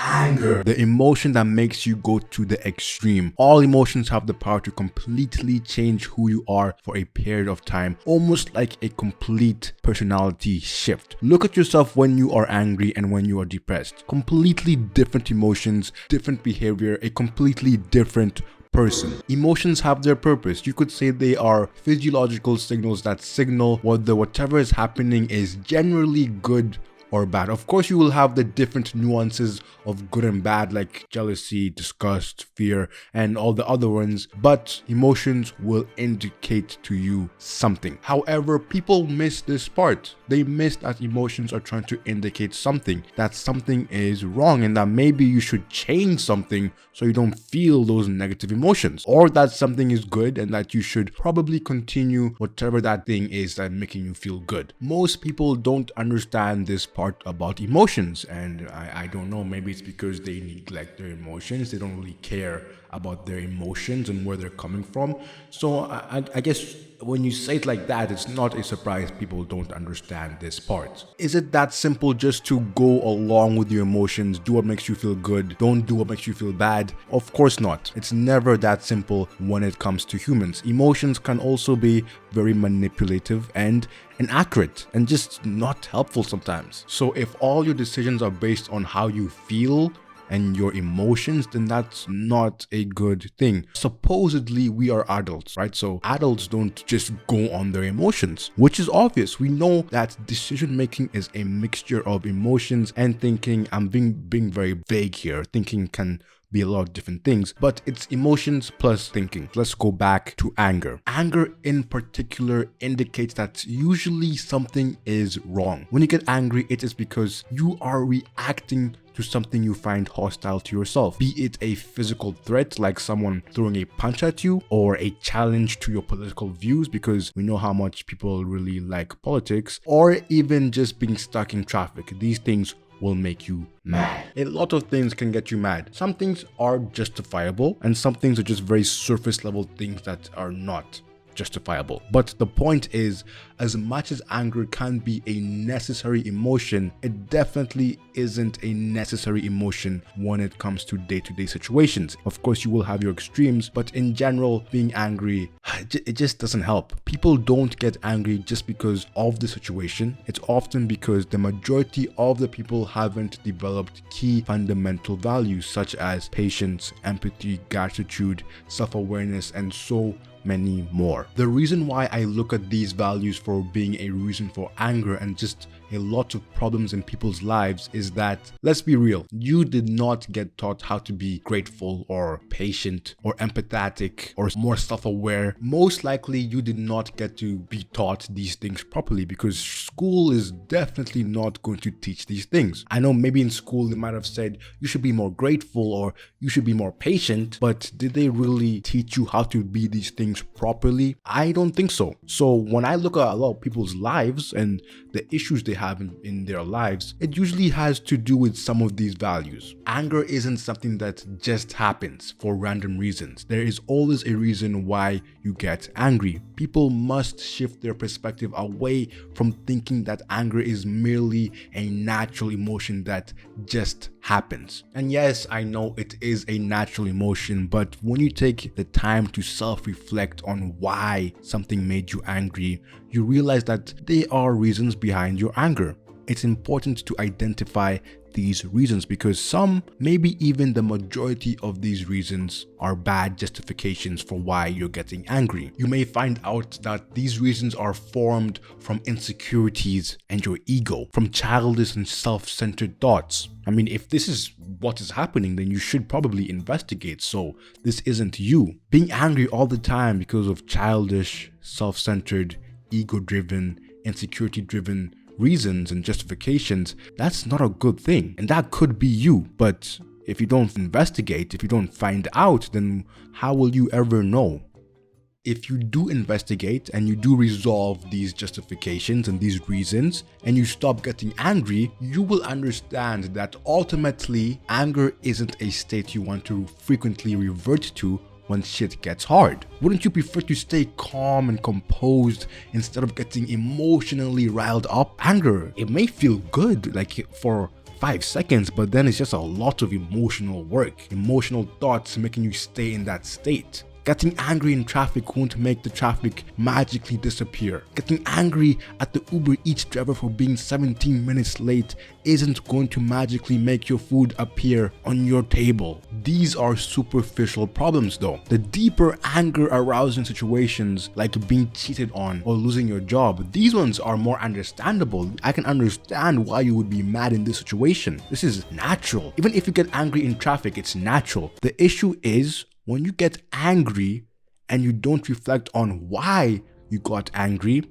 Anger, the emotion that makes you go to the extreme. All emotions have the power to completely change who you are for a period of time, almost like a complete personality shift. Look at yourself when you are angry and when you are depressed. Completely different emotions, different behavior, a completely different person. Emotions have their purpose. You could say they are physiological signals that signal whether whatever is happening is generally good or bad. Of course, you will have the different nuances of good and bad, like jealousy, disgust, fear, and all the other ones, but emotions will indicate to you something. However, people miss this part. They miss that emotions are trying to indicate something, that something is wrong, and that maybe you should change something so you don't feel those negative emotions, or that something is good and that you should probably continue whatever that thing is that making you feel good. Most people don't understand this part about emotions, and I don't know, maybe it's because they neglect their emotions. They don't really care about their emotions and where they're coming from. So I guess when you say it like that, it's not a surprise people don't understand this part. Is it that simple just to go along with your emotions, do what makes you feel good, don't do what makes you feel bad? Of course not. It's never that simple when it comes to humans. Emotions can also be very manipulative and inaccurate and just not helpful sometimes. So if all your decisions are based on how you feel and your emotions, then that's not a good thing. Supposedly we are adults, right? So adults don't just go on their emotions, which is obvious. We know that decision making is a mixture of emotions and thinking. I'm being very vague here. Thinking can be a lot of different things, but it's emotions plus thinking. Let's go back to anger. Anger in particular indicates that usually something is wrong. When you get angry, it is because you are reacting to something you find hostile to yourself, be it a physical threat like someone throwing a punch at you, or a challenge to your political views, because we know how much people really like politics, or even just being stuck in traffic. These things will make you mad. A lot of things can get you mad. Some things are justifiable, and some things are just very surface level things that are not justifiable. But the point is, as much as anger can be a necessary emotion, it definitely isn't a necessary emotion when it comes to day-to-day situations. Of course, you will have your extremes, but in general, being angry, it just doesn't help. People don't get angry just because of the situation. It's often because the majority of the people haven't developed key fundamental values such as patience, empathy, gratitude, self-awareness, and so many more. The reason why I look at these values for being a reason for anger and just a lot of problems in people's lives is that, let's be real, you did not get taught how to be grateful or patient or empathetic or more self-aware. Most likely you did not get to be taught these things properly because school is definitely not going to teach these things. I know maybe in school they might have said you should be more grateful or you should be more patient, but did they really teach you how to be these things properly? I don't think so. So when I look at a lot of people's lives and the issues they have in their lives, it usually has to do with some of these values. Anger isn't something that just happens for random reasons. There is always a reason why you get angry. People must shift their perspective away from thinking that anger is merely a natural emotion that just happens. And yes, I know it is a natural emotion, but when you take the time to self-reflect on why something made you angry, you realize that there are reasons behind your anger. It's important to identify these reasons because some, maybe even the majority of these reasons, are bad justifications for why you're getting angry. You may find out that these reasons are formed from insecurities and your ego, from childish and self-centered thoughts. I mean, if this is what is happening, then you should probably investigate. So this isn't you. Being angry all the time because of childish, self-centered, ego-driven, insecurity-driven reasons and justifications, that's not a good thing. And that could be you. But if you don't investigate, if you don't find out, then how will you ever know? If you do investigate and you do resolve these justifications and these reasons and you stop getting angry, you will understand that ultimately anger isn't a state you want to frequently revert to when shit gets hard. Wouldn't you prefer to stay calm and composed instead of getting emotionally riled up? Anger, it may feel good like for 5 seconds, but then it's just a lot of emotional work, emotional thoughts making you stay in that state. Getting angry in traffic won't make the traffic magically disappear. Getting angry at the Uber Eats driver for being 17 minutes late isn't going to magically make your food appear on your table. These are superficial problems though. The deeper anger arousing situations like being cheated on or losing your job, these ones are more understandable. I can understand why you would be mad in this situation. This is natural. Even if you get angry in traffic, it's natural. The issue is when you get angry and you don't reflect on why you got angry.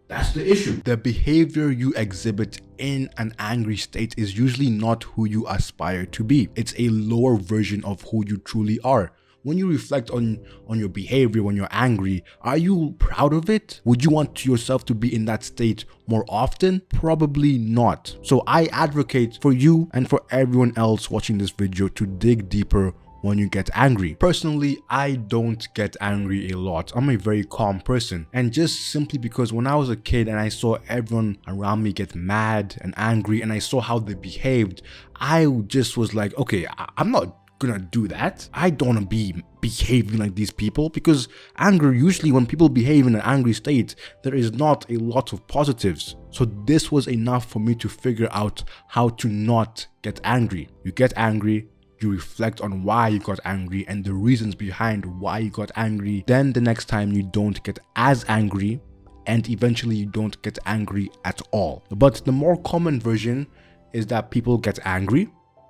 That's the issue. The behavior you exhibit in an angry state is usually not who you aspire to be. It's a lower version of who you truly are. When you reflect on your behavior when you're angry, are you proud of it? Would you want yourself to be in that state more often? Probably not. So I advocate for you and for everyone else watching this video to dig deeper when you get angry. Personally, I don't get angry a lot. I'm a very calm person, and just simply because when I was a kid and I saw everyone around me get mad and angry and I saw how they behaved, I just was like, okay, I'm not gonna do that. I don't want to be behaving like these people, because anger, usually when people behave in an angry state, there is not a lot of positives. So this was enough for me to figure out how to not get angry. You get angry, you reflect on why you got angry and the reasons behind why you got angry. Then the next time you don't get as angry, and eventually you don't get angry at all. But the more common version is that people get angry,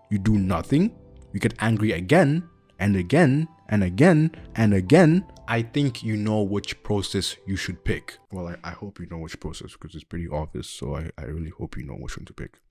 you do nothing, you get angry again and again and again and again. I think you know which process you should pick. Well, I hope you know which process, because it's pretty obvious. So I really hope you know which one to pick.